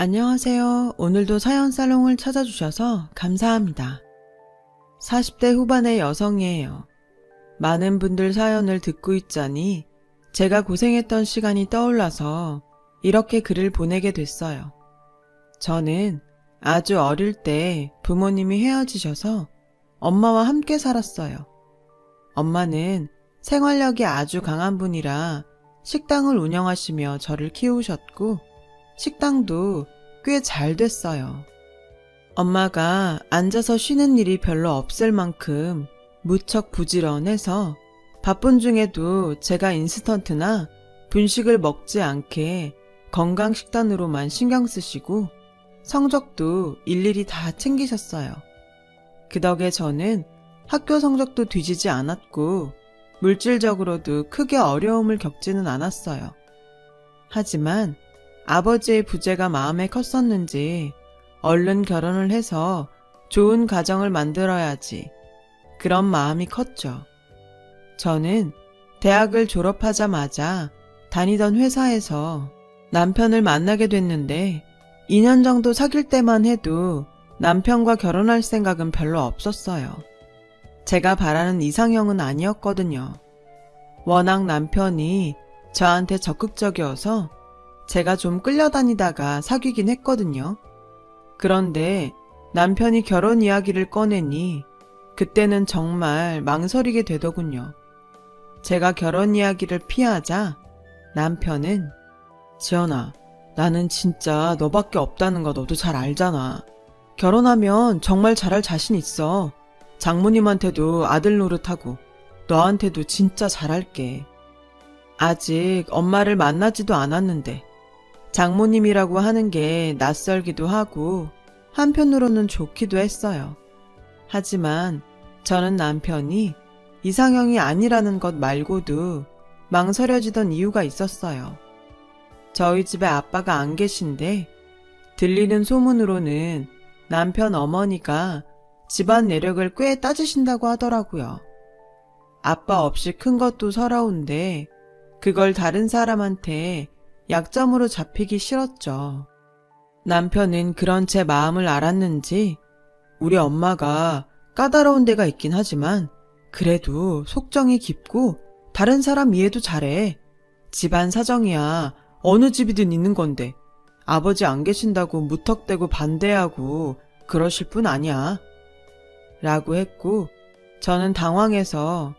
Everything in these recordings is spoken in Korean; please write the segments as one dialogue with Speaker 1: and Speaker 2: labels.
Speaker 1: 안녕하세요. 오늘도 사연 살롱을 찾아주셔서 감사합니다. 40대 후반의 여성이에요. 많은 분들 사연을 듣고 있자니 제가 고생했던 시간이 떠올라서 이렇게 글을 보내게 됐어요. 저는 아주 어릴 때 부모님이 헤어지셔서 엄마와 함께 살았어요. 엄마는 생활력이 아주 강한 분이라 식당을 운영하시며 저를 키우셨고 식당도 꽤 잘 됐어요. 엄마가 앉아서 쉬는 일이 별로 없을 만큼 무척 부지런해서 바쁜 중에도 제가 인스턴트나 분식을 먹지 않게 건강식단으로만 신경 쓰시고 성적도 일일이 다 챙기셨어요. 그 덕에 저는 학교 성적도 뒤지지 않았고 물질적으로도 크게 어려움을 겪지는 않았어요. 하지만 아버지의 부재가 마음에 컸었는지 얼른 결혼을 해서 좋은 가정을 만들어야지 그런 마음이 컸죠. 저는 대학을 졸업하자마자 다니던 회사에서 남편을 만나게 됐는데 2년 정도 사귈 때만 해도 남편과 결혼할 생각은 별로 없었어요. 제가 바라는 이상형은 아니었거든요. 워낙 남편이 저한테 적극적이어서 제가 좀 끌려다니다가 사귀긴 했거든요. 그런데 남편이 결혼 이야기를 꺼내니 그때는 정말 망설이게 되더군요. 제가 결혼 이야기를 피하자 남편은 지연아, 나는 진짜 너밖에 없다는 거 너도 잘 알잖아. 결혼하면 정말 잘할 자신 있어. 장모님한테도 아들 노릇하고 너한테도 진짜 잘할게. 아직 엄마를 만나지도 않았는데 장모님이라고 하는 게 낯설기도 하고 한편으로는 좋기도 했어요. 하지만 저는 남편이 이상형이 아니라는 것 말고도 망설여지던 이유가 있었어요. 저희 집에 아빠가 안 계신데 들리는 소문으로는 남편 어머니가 집안 내력을 꽤 따지신다고 하더라고요. 아빠 없이 큰 것도 서러운데 그걸 다른 사람한테 약점으로 잡히기 싫었죠. 남편은 그런 제 마음을 알았는지 우리 엄마가 까다로운 데가 있긴 하지만 그래도 속정이 깊고 다른 사람 이해도 잘해. 집안 사정이야 어느 집이든 있는 건데 아버지 안 계신다고 무턱대고 반대하고 그러실 뿐 아니야. 라고 했고 저는 당황해서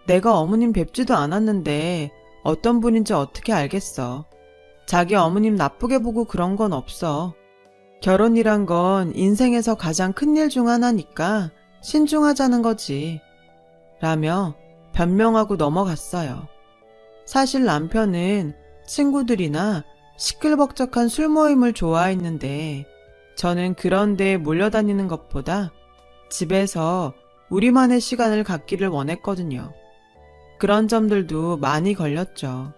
Speaker 1: 내가 어머님 뵙지도 않았는데 어떤 분인지 어떻게 알겠어. 자기 어머님 나쁘게 보고 그런 건 없어. 결혼이란 건 인생에서 가장 큰 일 중 하나니까 신중하자는 거지. 라며 변명하고 넘어갔어요. 사실 남편은 친구들이나 시끌벅적한 술 모임을 좋아했는데 저는 그런 데에 몰려다니는 것보다 집에서 우리만의 시간을 갖기를 원했거든요. 그런 점들도 많이 걸렸죠.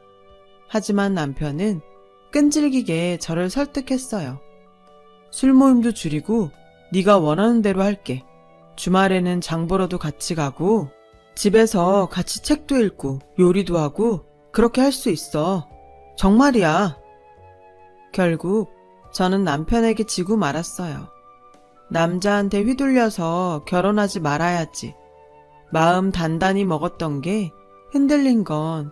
Speaker 1: 하지만 남편은 끈질기게 저를 설득했어요. 술 모임도 줄이고 네가 원하는 대로 할게. 주말에는 장 보러도 같이 가고 집에서 같이 책도 읽고 요리도 하고 그렇게 할 수 있어. 정말이야. 결국 저는 남편에게 지고 말았어요. 남자한테 휘둘려서 결혼하지 말아야지. 마음 단단히 먹었던 게 흔들린 건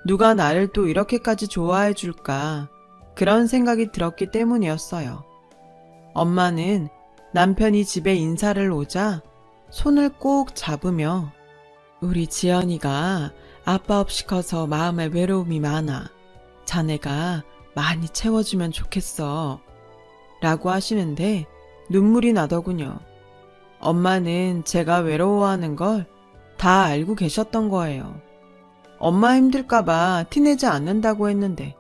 Speaker 1: 누가 나를 또 이렇게까지 좋아해 줄까 그런 생각이 들었기 때문이었어요. 엄마는 남편이 집에 인사를 오자 손을 꼭 잡으며 우리 지연이가 아빠 없이 커서 마음에 외로움이 많아. 자네가 많이 채워주면 좋겠어. 라고 하시는데 눈물이 나더군요. 엄마는 제가 외로워하는 걸 다 알고 계셨던 거예요. 엄마 힘들까봐 티내지 않는다고 했는데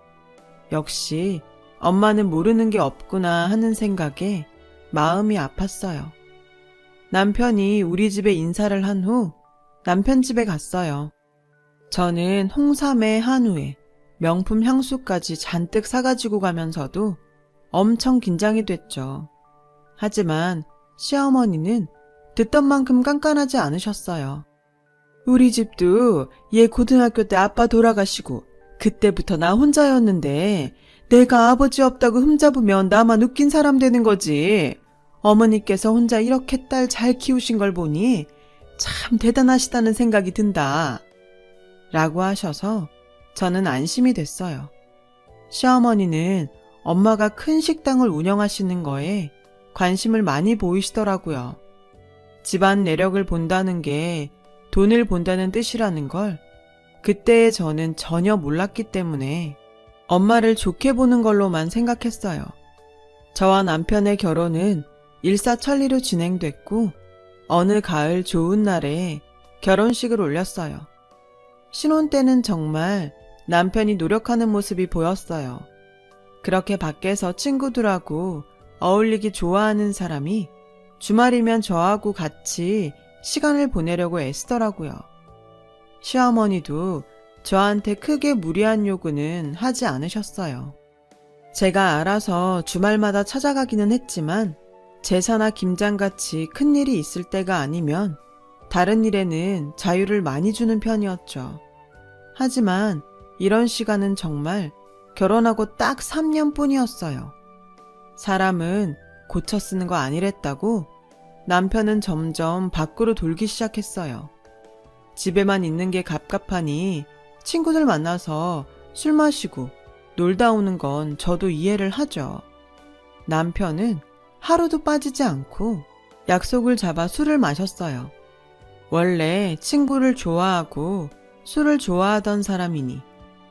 Speaker 1: 역시 엄마는 모르는 게 없구나 하는 생각에 마음이 아팠어요. 남편이 우리 집에 인사를 한 후 남편 집에 갔어요. 저는 홍삼에 한우에 명품 향수까지 잔뜩 사가지고 가면서도 엄청 긴장이 됐죠. 하지만 시어머니는 듣던 만큼 깐깐하지 않으셨어요. 우리 집도 얘 고등학교 때 아빠 돌아가시고 그때부터 나 혼자였는데 내가 아버지 없다고 흠잡으면 나만 웃긴 사람 되는 거지. 어머니께서 혼자 이렇게 딸 잘 키우신 걸 보니 참 대단하시다는 생각이 든다. 라고 하셔서 저는 안심이 됐어요. 시어머니는 엄마가 큰 식당을 운영하시는 거에 관심을 많이 보이시더라고요. 집안 내력을 본다는 게 돈을 본다는 뜻이라는 걸 그때의 저는 전혀 몰랐기 때문에 엄마를 좋게 보는 걸로만 생각했어요. 저와 남편의 결혼은 일사천리로 진행됐고 어느 가을 좋은 날에 결혼식을 올렸어요. 신혼 때는 정말 남편이 노력하는 모습이 보였어요. 그렇게 밖에서 친구들하고 어울리기 좋아하는 사람이 주말이면 저하고 같이 시간을 보내려고 애쓰더라고요. 시어머니도 저한테 크게 무리한 요구는 하지 않으셨어요. 제가 알아서 주말마다 찾아가기는 했지만 제사나 김장같이 큰일이 있을 때가 아니면 다른 일에는 자유를 많이 주는 편이었죠. 하지만 이런 시간은 정말 결혼하고 딱 3년뿐이었어요. 사람은 고쳐 쓰는 거 아니랬다고 남편은 점점 밖으로 돌기 시작했어요. 집에만 있는 게 갑갑하니 친구들 만나서 술 마시고 놀다 오는 건 저도 이해를 하죠. 남편은 하루도 빠지지 않고 약속을 잡아 술을 마셨어요. 원래 친구를 좋아하고 술을 좋아하던 사람이니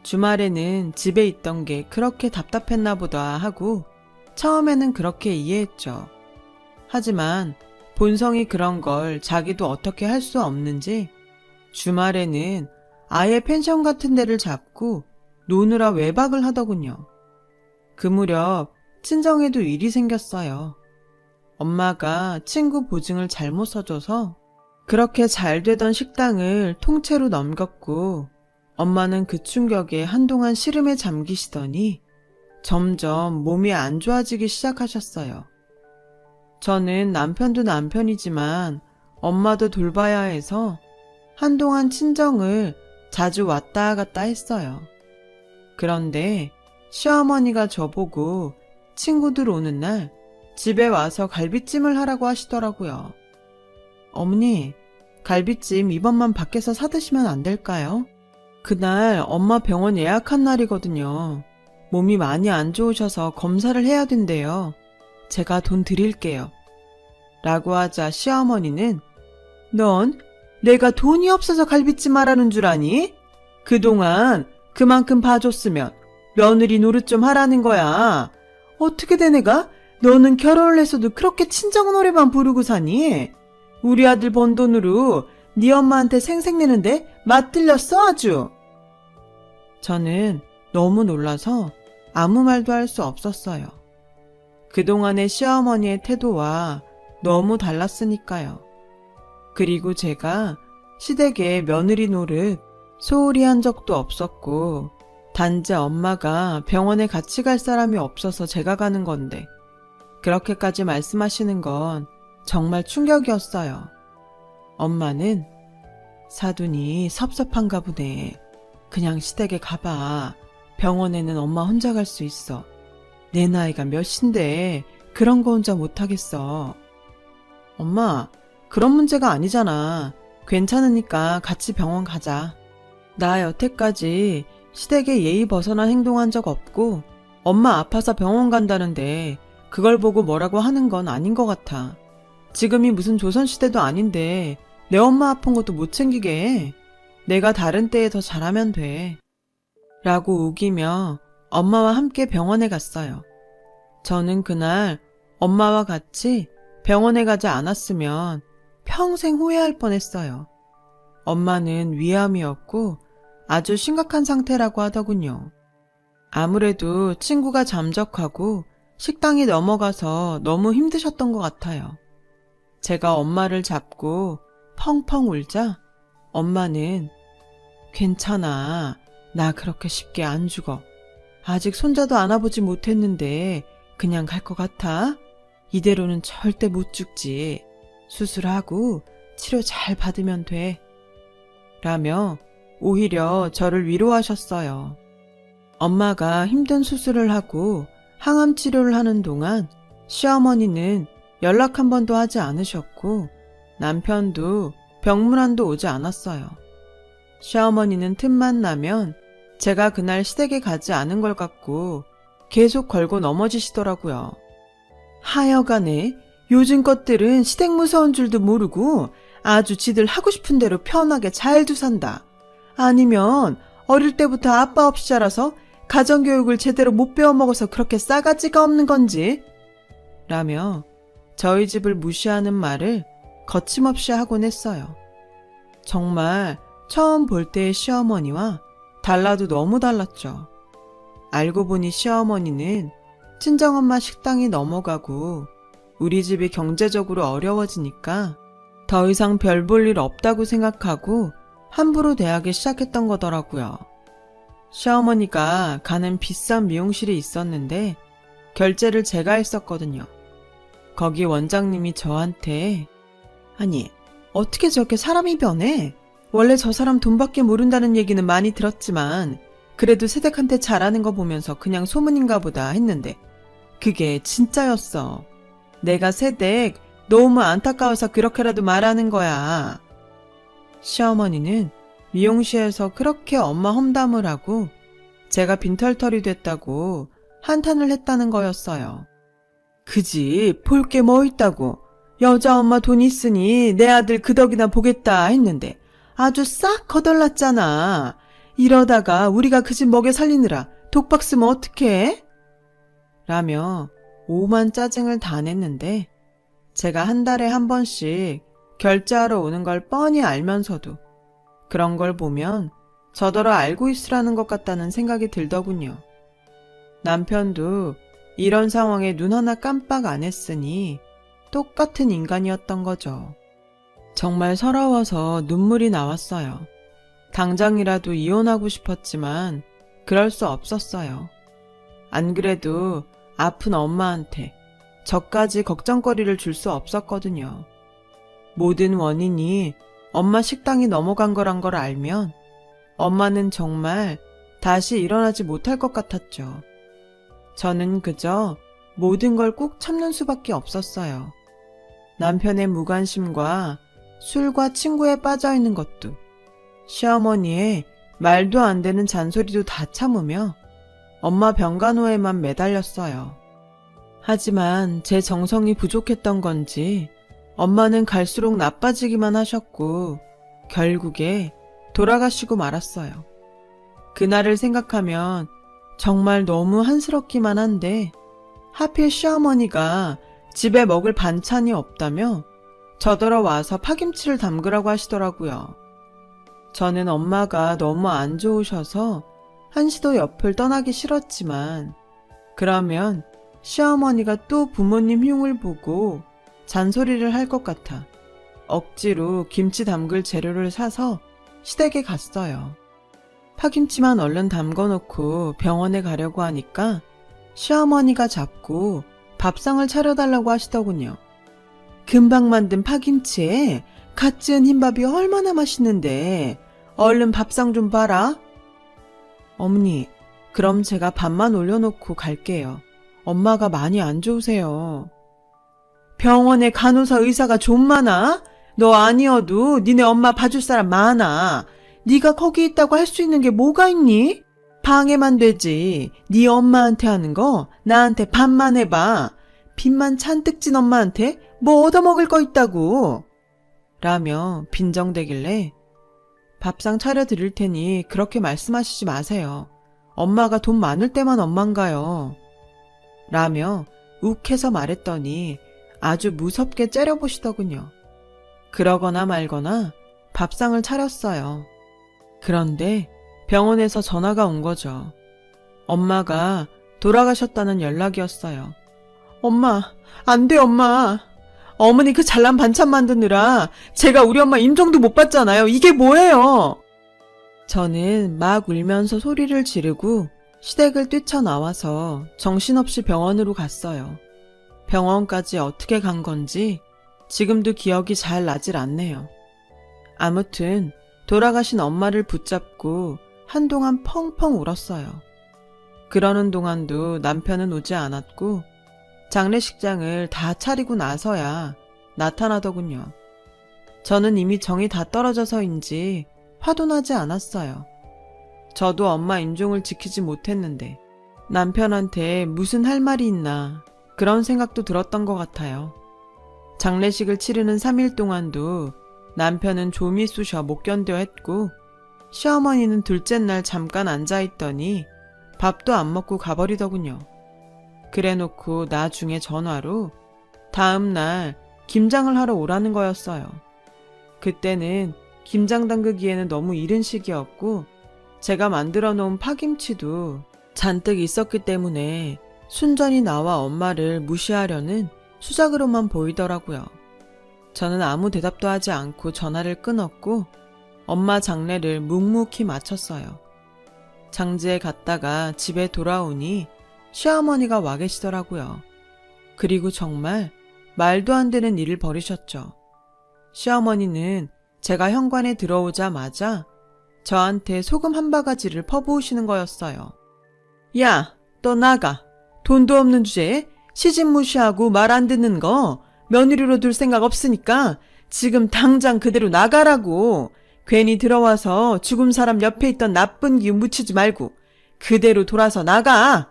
Speaker 1: 주말에는 집에 있던 게 그렇게 답답했나 보다 하고 처음에는 그렇게 이해했죠. 하지만 본성이 그런 걸 자기도 어떻게 할 수 없는지 주말에는 아예 펜션 같은 데를 잡고 노느라 외박을 하더군요. 그 무렵 친정에도 일이 생겼어요. 엄마가 친구 보증을 잘못 써줘서 그렇게 잘 되던 식당을 통째로 넘겼고 엄마는 그 충격에 한동안 시름에 잠기시더니 점점 몸이 안 좋아지기 시작하셨어요. 저는 남편도 남편이지만 엄마도 돌봐야 해서 한동안 친정을 자주 왔다 갔다 했어요. 그런데 시어머니가 저보고 친구들 오는 날 집에 와서 갈비찜을 하라고 하시더라고요. 어머니, 갈비찜 이번만 밖에서 사드시면 안 될까요? 그날 엄마 병원 예약한 날이거든요. 몸이 많이 안 좋으셔서 검사를 해야 된대요. 제가 돈 드릴게요. 라고 하자 시어머니는 넌 내가 돈이 없어서 갈비찜 하라는 줄 아니? 그동안 그만큼 봐줬으면 며느리 노릇 좀 하라는 거야. 어떻게 된 애가 너는 결혼을 해서도 그렇게 친정 노래만 부르고 사니? 우리 아들 번 돈으로 네 엄마한테 생색내는데 맞들렸어 아주. 저는 너무 놀라서 아무 말도 할 수 없었어요. 그동안의 시어머니의 태도와 너무 달랐으니까요. 그리고 제가 시댁에 며느리 노릇 소홀히 한 적도 없었고 단지 엄마가 병원에 같이 갈 사람이 없어서 제가 가는 건데 그렇게까지 말씀하시는 건 정말 충격이었어요. 엄마는 사돈이 섭섭한가 보네. 그냥 시댁에 가봐. 병원에는 엄마 혼자 갈 수 있어. 내 나이가 몇인데 그런 거 혼자 못하겠어. 엄마, 그런 문제가 아니잖아. 괜찮으니까 같이 병원 가자. 나 여태까지 시댁에 예의 벗어난 행동한 적 없고 엄마 아파서 병원 간다는데 그걸 보고 뭐라고 하는 건 아닌 것 같아. 지금이 무슨 조선시대도 아닌데 내 엄마 아픈 것도 못 챙기게 해. 내가 다른 때에 더 잘하면 돼. 라고 우기며 엄마와 함께 병원에 갔어요. 저는 그날 엄마와 같이 병원에 가지 않았으면 평생 후회할 뻔했어요. 엄마는 위암이었고 아주 심각한 상태라고 하더군요. 아무래도 친구가 잠적하고 식당이 넘어가서 너무 힘드셨던 것 같아요. 제가 엄마를 잡고 펑펑 울자 엄마는 괜찮아. 나 그렇게 쉽게 안 죽어. 아직 손자도 안아보지 못했는데 그냥 갈 것 같아? 이대로는 절대 못 죽지. 수술하고 치료 잘 받으면 돼. 라며 오히려 저를 위로하셨어요. 엄마가 힘든 수술을 하고 항암 치료를 하는 동안 시어머니는 연락 한 번도 하지 않으셨고 남편도 병문안도 오지 않았어요. 시어머니는 틈만 나면 제가 그날 시댁에 가지 않은 걸 갖고 계속 걸고 넘어지시더라고요. 하여간에 요즘 것들은 시댁 무서운 줄도 모르고 아주 지들 하고 싶은 대로 편하게 잘도 산다. 아니면 어릴 때부터 아빠 없이 자라서 가정교육을 제대로 못 배워먹어서 그렇게 싸가지가 없는 건지 라며 저희 집을 무시하는 말을 거침없이 하곤 했어요. 정말 처음 볼 때의 시어머니와 달라도 너무 달랐죠. 알고 보니 시어머니는 친정엄마 식당이 넘어가고 우리 집이 경제적으로 어려워지니까 더 이상 별 볼 일 없다고 생각하고 함부로 대하기 시작했던 거더라고요. 시어머니가 가는 비싼 미용실이 있었는데 결제를 제가 했었거든요. 거기 원장님이 저한테 아니 어떻게 저렇게 사람이 변해? 원래 저 사람 돈밖에 모른다는 얘기는 많이 들었지만 그래도 새댁한테 잘하는 거 보면서 그냥 소문인가 보다 했는데 그게 진짜였어. 내가 새댁 너무 안타까워서 그렇게라도 말하는 거야. 시어머니는 미용실에서 그렇게 엄마 험담을 하고 제가 빈털털이 됐다고 한탄을 했다는 거였어요. 그지 볼 게 뭐 있다고. 여자 엄마 돈 있으니 내 아들 그 덕이나 보겠다 했는데 아주 싹 거덜났잖아. 이러다가 우리가 그 집 먹여 살리느라 독박 쓰면 어떡해? 라며 오만 짜증을 다 냈는데 제가 한 달에 한 번씩 결제하러 오는 걸 뻔히 알면서도 그런 걸 보면 저더러 알고 있으라는 것 같다는 생각이 들더군요. 남편도 이런 상황에 눈 하나 깜빡 안 했으니 똑같은 인간이었던 거죠. 정말 서러워서 눈물이 나왔어요. 당장이라도 이혼하고 싶었지만 그럴 수 없었어요. 안 그래도 아픈 엄마한테 저까지 걱정거리를 줄 수 없었거든요. 모든 원인이 엄마 식당이 넘어간 거란 걸 알면 엄마는 정말 다시 일어나지 못할 것 같았죠. 저는 그저 모든 걸 꾹 참는 수밖에 없었어요. 남편의 무관심과 술과 친구에 빠져있는 것도, 시어머니의 말도 안 되는 잔소리도 다 참으며 엄마 병간호에만 매달렸어요. 하지만 제 정성이 부족했던 건지 엄마는 갈수록 나빠지기만 하셨고 결국에 돌아가시고 말았어요. 그날을 생각하면 정말 너무 한스럽기만 한데 하필 시어머니가 집에 먹을 반찬이 없다며 저더러 와서 파김치를 담그라고 하시더라고요. 저는 엄마가 너무 안 좋으셔서 한시도 옆을 떠나기 싫었지만 그러면 시어머니가 또 부모님 흉을 보고 잔소리를 할 것 같아 억지로 김치 담글 재료를 사서 시댁에 갔어요. 파김치만 얼른 담궈놓고 병원에 가려고 하니까 시어머니가 자꾸 밥상을 차려달라고 하시더군요. 금방 만든 파김치에 갓 지은 흰밥이 얼마나 맛있는데 얼른 밥상 좀 봐라. 어머니, 그럼 제가 밥만 올려놓고 갈게요. 엄마가 많이 안 좋으세요. 병원에 간호사 의사가 좀 많아? 너 아니어도 니네 엄마 봐줄 사람 많아. 네가 거기 있다고 할 수 있는 게 뭐가 있니? 방해만 되지. 네 엄마한테 하는 거 나한테 반만 해봐. 빚만 잔뜩 진 엄마한테 뭐 얻어먹을 거 있다고. 라며 빈정대길래 밥상 차려드릴 테니 그렇게 말씀하시지 마세요. 엄마가 돈 많을 때만 엄만가요. 라며 욱해서 말했더니 아주 무섭게 째려보시더군요. 그러거나 말거나 밥상을 차렸어요. 그런데 병원에서 전화가 온 거죠. 엄마가 돌아가셨다는 연락이었어요. 엄마, 안 돼 엄마. 어머니 그 잘난 반찬 만드느라 제가 우리 엄마 임종도 못 봤잖아요. 이게 뭐예요? 저는 막 울면서 소리를 지르고 시댁을 뛰쳐나와서 정신없이 병원으로 갔어요. 병원까지 어떻게 간 건지 지금도 기억이 잘 나질 않네요. 아무튼 돌아가신 엄마를 붙잡고 한동안 펑펑 울었어요. 그러는 동안도 남편은 오지 않았고 장례식장을 다 차리고 나서야 나타나더군요. 저는 이미 정이 다 떨어져서인지 화도 나지 않았어요. 저도 엄마 임종을 지키지 못했는데 남편한테 무슨 할 말이 있나 그런 생각도 들었던 것 같아요. 장례식을 치르는 3일 동안도 남편은 좀이 쑤셔 못 견뎌 했고 시어머니는 둘째 날 잠깐 앉아있더니 밥도 안 먹고 가버리더군요. 그래놓고 나중에 전화로 다음 날 김장을 하러 오라는 거였어요. 그때는 김장 담그기에는 너무 이른 시기였고 제가 만들어 놓은 파김치도 잔뜩 있었기 때문에 순전히 나와 엄마를 무시하려는 수작으로만 보이더라고요. 저는 아무 대답도 하지 않고 전화를 끊었고 엄마 장례를 묵묵히 마쳤어요. 장지에 갔다가 집에 돌아오니 시어머니가 와 계시더라고요. 그리고 정말 말도 안 되는 일을 벌이셨죠. 시어머니는 제가 현관에 들어오자마자 저한테 소금 한 바가지를 퍼부으시는 거였어요. 야, 너 나가. 돈도 없는 주제에 시집 무시하고 말 안 듣는 거 며느리로 둘 생각 없으니까 지금 당장 그대로 나가라고. 괜히 들어와서 죽은 사람 옆에 있던 나쁜 기운 묻히지 말고 그대로 돌아서 나가.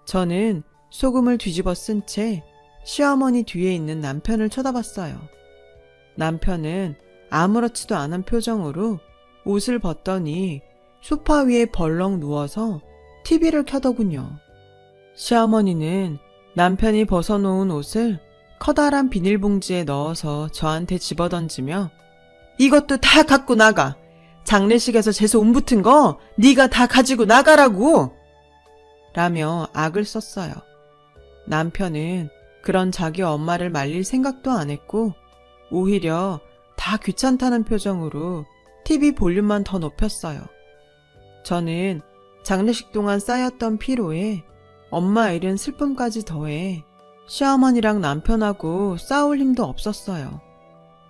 Speaker 1: 저는 소금을 뒤집어 쓴 채 시어머니 뒤에 있는 남편을 쳐다봤어요. 남편은 아무렇지도 않은 표정으로 옷을 벗더니 소파 위에 벌렁 누워서 TV를 켜더군요. 시어머니는 남편이 벗어놓은 옷을 커다란 비닐봉지에 넣어서 저한테 집어던지며 이것도 다 갖고 나가. 장례식에서 재수 온 붙은 거 네가 다 가지고 나가라고. 라며 악을 썼어요. 남편은 그런 자기 엄마를 말릴 생각도 안 했고 오히려 다 귀찮다는 표정으로 TV 볼륨만 더 높였어요. 저는 장례식 동안 쌓였던 피로에 엄마 잃은 슬픔까지 더해 시어머니랑 남편하고 싸울 힘도 없었어요.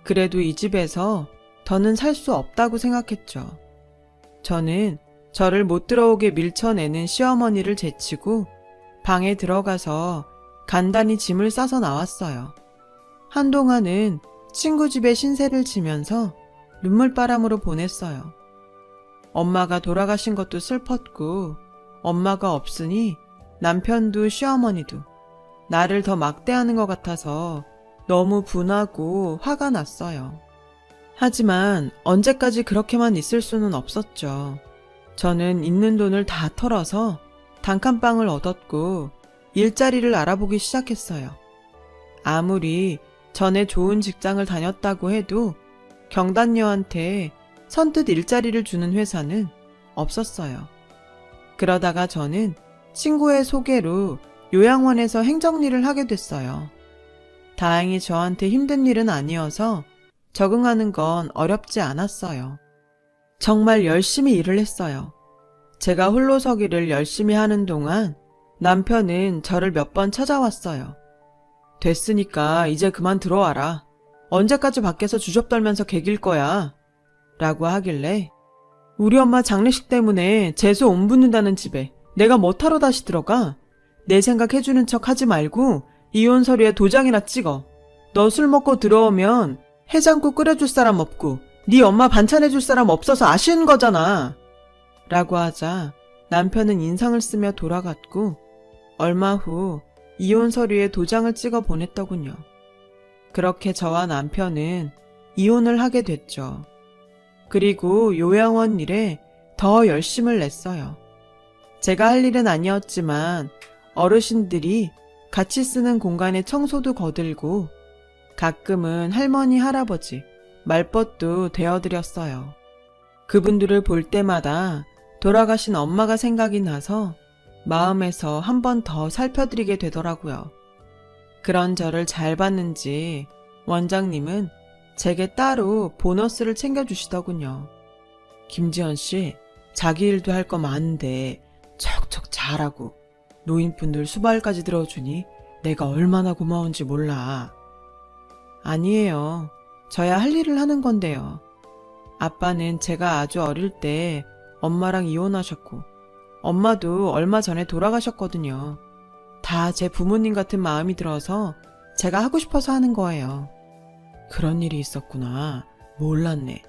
Speaker 1: 그래도 이 집에서 더는 살 수 없다고 생각했죠. 저는 저를 못 들어오게 밀쳐내는 시어머니를 제치고 방에 들어가서 간단히 짐을 싸서 나왔어요. 한동안은 친구 집에 신세를 지면서 눈물바람으로 보냈어요. 엄마가 돌아가신 것도 슬펐고 엄마가 없으니 남편도 시어머니도 나를 더 막대하는 것 같아서 너무 분하고 화가 났어요. 하지만 언제까지 그렇게만 있을 수는 없었죠. 저는 있는 돈을 다 털어서 단칸방을 얻었고 일자리를 알아보기 시작했어요. 아무리 전에 좋은 직장을 다녔다고 해도 경단녀한테 선뜻 일자리를 주는 회사는 없었어요. 그러다가 저는 친구의 소개로 요양원에서 행정일을 하게 됐어요. 다행히 저한테 힘든 일은 아니어서 적응하는 건 어렵지 않았어요. 정말 열심히 일을 했어요. 제가 홀로 서기를 열심히 하는 동안 남편은 저를 몇 번 찾아왔어요. 됐으니까 이제 그만 들어와라. 언제까지 밖에서 주접 떨면서 개길 거야. 라고 하길래 우리 엄마 장례식 때문에 재수 온 붙는다는 집에 내가 뭐하러 다시 들어가? 내 생각 해주는 척 하지 말고 이혼 서류에 도장이나 찍어. 너 술 먹고 들어오면 해장국 끓여줄 사람 없고 네 엄마 반찬 해줄 사람 없어서 아쉬운 거잖아. 라고 하자 남편은 인상을 쓰며 돌아갔고 얼마 후 이혼 서류에 도장을 찍어 보냈더군요. 그렇게 저와 남편은 이혼을 하게 됐죠. 그리고 요양원 일에 더 열심을 냈어요. 제가 할 일은 아니었지만 어르신들이 같이 쓰는 공간에 청소도 거들고 가끔은 할머니, 할아버지, 말벗도 되어드렸어요. 그분들을 볼 때마다 돌아가신 엄마가 생각이 나서 마음에서 한 번 더 살펴드리게 되더라고요. 그런 저를 잘 봤는지 원장님은 제게 따로 보너스를 챙겨주시더군요. 김지연 씨, 자기 일도 할 거 많은데 척척 잘하고 노인분들 수발까지 들어주니 내가 얼마나 고마운지 몰라. 아니에요. 저야 할 일을 하는 건데요. 아빠는 제가 아주 어릴 때 엄마랑 이혼하셨고 엄마도 얼마 전에 돌아가셨거든요. 다 제 부모님 같은 마음이 들어서 제가 하고 싶어서 하는 거예요. 그런 일이 있었구나. 몰랐네.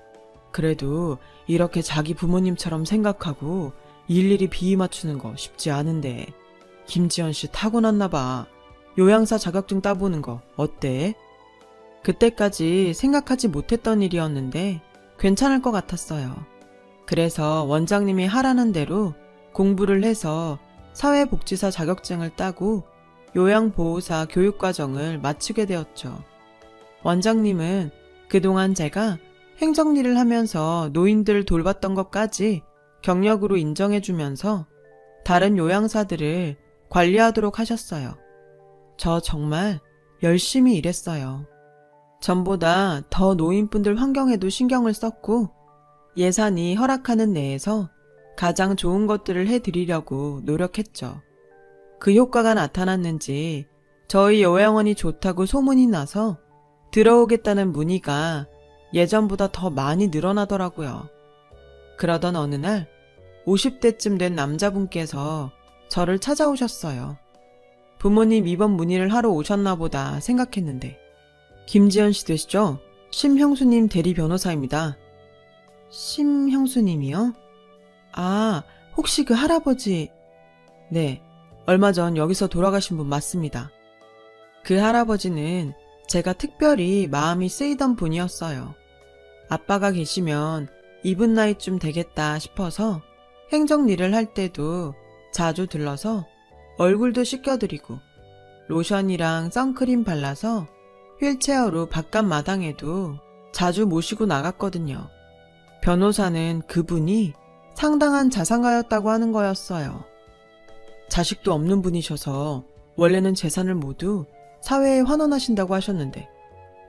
Speaker 1: 그래도 이렇게 자기 부모님처럼 생각하고 일일이 비위 맞추는 거 쉽지 않은데. 김지연 씨 타고났나 봐. 요양사 자격증 따보는 거 어때? 그때까지 생각하지 못했던 일이었는데 괜찮을 것 같았어요. 그래서 원장님이 하라는 대로 공부를 해서 사회복지사 자격증을 따고 요양보호사 교육과정을 마치게 되었죠. 원장님은 그동안 제가 행정일을 하면서 노인들을 돌봤던 것까지 경력으로 인정해주면서 다른 요양사들을 관리하도록 하셨어요. 저 정말 열심히 일했어요. 전보다 더 노인분들 환경에도 신경을 썼고 예산이 허락하는 내에서 가장 좋은 것들을 해드리려고 노력했죠. 그 효과가 나타났는지 저희 요양원이 좋다고 소문이 나서 들어오겠다는 문의가 예전보다 더 많이 늘어나더라고요. 그러던 어느 날 50대쯤 된 남자분께서 저를 찾아오셨어요. 부모님 입원 문의를 하러 오셨나 보다 생각했는데 김지연 씨 되시죠? 심형수님 대리 변호사입니다. 심형수님이요? 아, 혹시 그 할아버지... 네, 얼마 전 여기서 돌아가신 분 맞습니다. 그 할아버지는 제가 특별히 마음이 쓰이던 분이었어요. 아빠가 계시면 이분 나이쯤 되겠다 싶어서 행정일을 할 때도 자주 들러서 얼굴도 씻겨드리고 로션이랑 선크림 발라서 휠체어로 바깥 마당에도 자주 모시고 나갔거든요. 변호사는 그분이 상당한 자산가였다고 하는 거였어요. 자식도 없는 분이셔서 원래는 재산을 모두 사회에 환원하신다고 하셨는데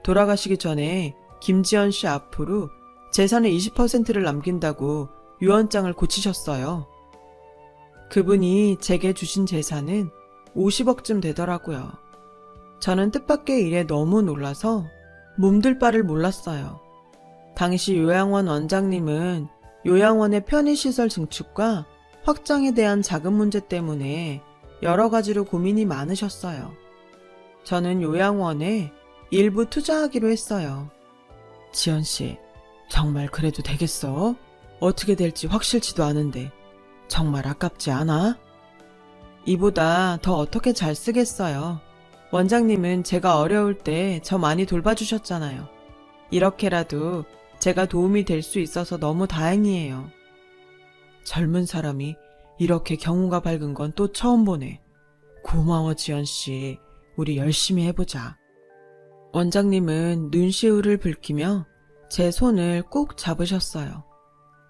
Speaker 1: 돌아가시기 전에 김지연 씨 앞으로 재산의 20%를 남긴다고 유언장을 고치셨어요. 그분이 제게 주신 재산은 50억쯤 되더라고요. 저는 뜻밖의 일에 너무 놀라서 몸둘 바를 몰랐어요. 당시 요양원 원장님은 요양원의 편의시설 증축과 확장에 대한 자금 문제 때문에 여러 가지로 고민이 많으셨어요. 저는 요양원에 일부 투자하기로 했어요. 지연 씨, 정말 그래도 되겠어? 어떻게 될지 확실치도 않은데 정말 아깝지 않아? 이보다 더 어떻게 잘 쓰겠어요. 원장님은 제가 어려울 때 저 많이 돌봐주셨잖아요. 이렇게라도 제가 도움이 될 수 있어서 너무 다행이에요. 젊은 사람이 이렇게 경우가 밝은 건 또 처음 보네. 고마워 지연 씨. 우리 열심히 해보자. 원장님은 눈시울을 붉히며 제 손을 꼭 잡으셨어요.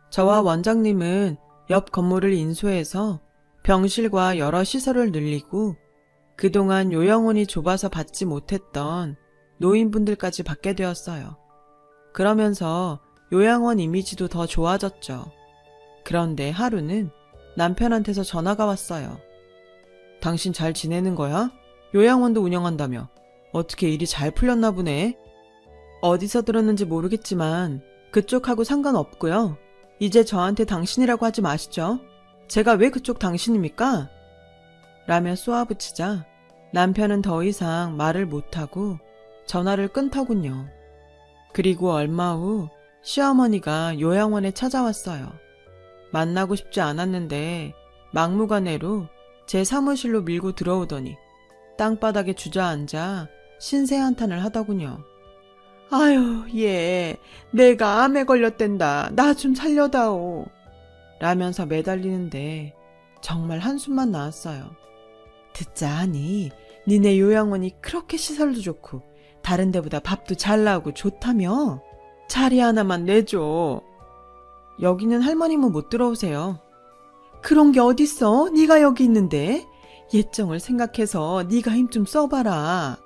Speaker 1: 저와 원장님은 옆 건물을 인수해서 병실과 여러 시설을 늘리고 그동안 요양원이 좁아서 받지 못했던 노인분들까지 받게 되었어요. 그러면서 요양원 이미지도 더 좋아졌죠. 그런데 하루는 남편한테서 전화가 왔어요. 당신 잘 지내는 거야? 요양원도 운영한다며. 어떻게 일이 잘 풀렸나 보네. 어디서 들었는지 모르겠지만 그쪽하고 상관없고요. 이제 저한테 당신이라고 하지 마시죠. 제가 왜 그쪽 당신입니까? 라며 쏘아붙이자 남편은 더 이상 말을 못하고 전화를 끊더군요. 그리고 얼마 후 시어머니가 요양원에 찾아왔어요. 만나고 싶지 않았는데 막무가내로 제 사무실로 밀고 들어오더니 땅바닥에 주저앉아 신세한탄을 하더군요. 아유, 얘 내가 암에 걸렸댄다. 나 좀 살려다오. 라면서 매달리는데 정말 한숨만 나왔어요. 듣자 하니 니네 요양원이 그렇게 시설도 좋고 다른 데보다 밥도 잘 나오고 좋다며? 자리 하나만 내줘. 여기는 할머님은 못 들어오세요. 그런 게 어딨어? 네가 여기 있는데. 예정을 생각해서 네가 힘 좀 써봐라.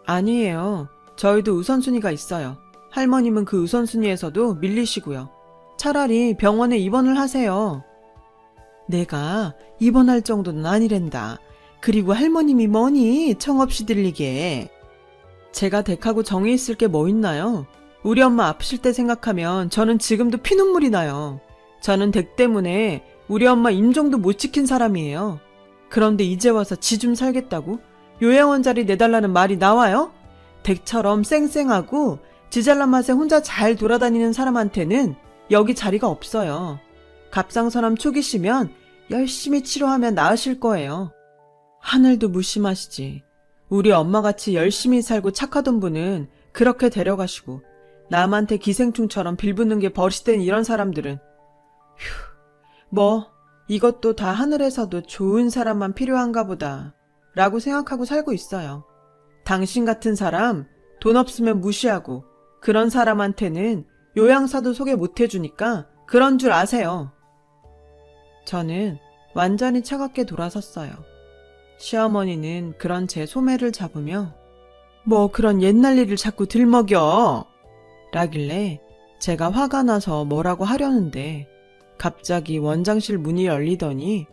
Speaker 1: 아니에요. 저희도 우선순위가 있어요. 할머님은 그 우선순위에서도 밀리시고요. 차라리 병원에 입원을 하세요. 내가 입원할 정도는 아니랜다. 그리고 할머님이 뭐니? 청없이 들리게. 제가 댁하고 정이 있을 게 뭐 있나요? 우리 엄마 아프실 때 생각하면 저는 지금도 피눈물이 나요. 저는 댁 때문에 우리 엄마 임종도 못 지킨 사람이에요. 그런데 이제 와서 지 좀 살겠다고 요양원 자리 내달라는 말이 나와요? 댁처럼 쌩쌩하고 지 잘난 맛에 혼자 잘 돌아다니는 사람한테는 여기 자리가 없어요. 갑상선암 초기시면 열심히 치료하면 나으실 거예요. 하늘도 무심하시지. 우리 엄마같이 열심히 살고 착하던 분은 그렇게 데려가시고 남한테 기생충처럼 빌붙는 게 버릇된 이런 사람들은 뭐 이것도 다 하늘에서도 좋은 사람만 필요한가 보다 라고 생각하고 살고 있어요. 당신 같은 사람 돈 없으면 무시하고 그런 사람한테는 요양사도 소개 못 해주니까 그런 줄 아세요. 저는 완전히 차갑게 돌아섰어요. 시어머니는 그런 제 소매를 잡으며 뭐 그런 옛날 일을 자꾸 들먹여 라길래 제가 화가 나서 뭐라고 하려는데 갑자기 원장실 문이 열리더니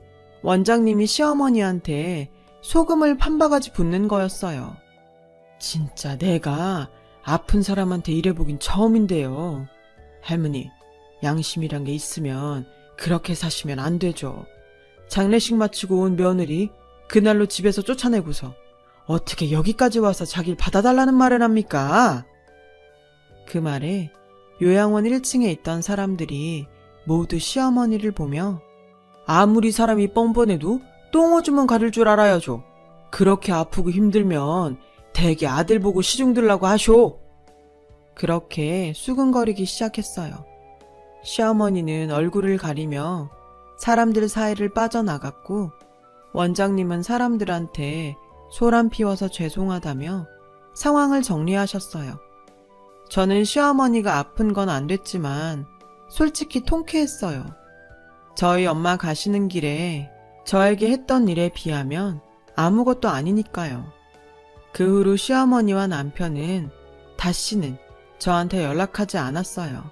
Speaker 1: 원장님이 시어머니한테 소금을 판바가지 붓는 거였어요. 진짜 내가 아픈 사람한테 이래보긴 처음인데요. 할머니, 양심이란 게 있으면 그렇게 사시면 안 되죠. 장례식 마치고 온 며느리 그날로 집에서 쫓아내고서 어떻게 여기까지 와서 자기를 받아달라는 말을 합니까? 그 말에 요양원 1층에 있던 사람들이 모두 시어머니를 보며 아무리 사람이 뻔뻔해도 똥오줌은 가릴 줄 알아야죠. 그렇게 아프고 힘들면 대개 아들 보고 시중 들라고 하쇼. 그렇게 수근거리기 시작했어요. 시어머니는 얼굴을 가리며 사람들 사이를 빠져나갔고 원장님은 사람들한테 소란 피워서 죄송하다며 상황을 정리하셨어요. 저는 시어머니가 아픈 건 안 됐지만 솔직히 통쾌했어요. 저희 엄마 가시는 길에 저에게 했던 일에 비하면 아무것도 아니니까요. 그 후로 시어머니와 남편은 다시는 저한테 연락하지 않았어요.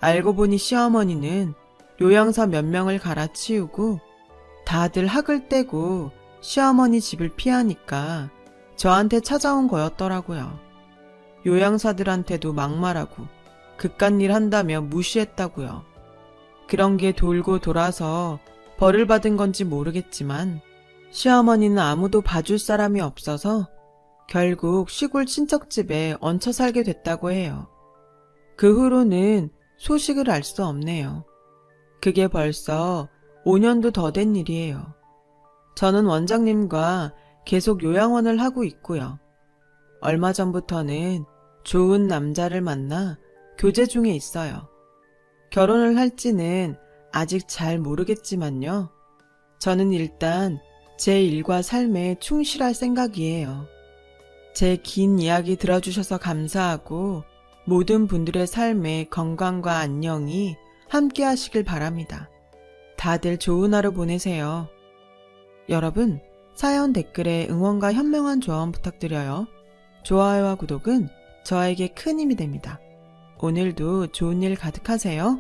Speaker 1: 알고 보니 시어머니는 요양사 몇 명을 갈아치우고 다들 학을 떼고 시어머니 집을 피하니까 저한테 찾아온 거였더라고요. 요양사들한테도 막말하고 그깟일 한다며 무시했다고요. 그런 게 돌고 돌아서 벌을 받은 건지 모르겠지만 시어머니는 아무도 봐줄 사람이 없어서 결국 시골 친척집에 얹혀 살게 됐다고 해요. 그 후로는 소식을 알 수 없네요. 그게 벌써 5년도 더 된 일이에요. 저는 원장님과 계속 요양원을 하고 있고요. 얼마 전부터는 좋은 남자를 만나 교제 중에 있어요. 결혼을 할지는 아직 잘 모르겠지만요. 저는 일단 제 일과 삶에 충실할 생각이에요. 제 긴 이야기 들어주셔서 감사하고 모든 분들의 삶에 건강과 안녕이 함께 하시길 바랍니다. 다들 좋은 하루 보내세요. 여러분, 사연 댓글에 응원과 현명한 조언 부탁드려요. 좋아요와 구독은 저에게 큰 힘이 됩니다. 오늘도 좋은 일 가득하세요.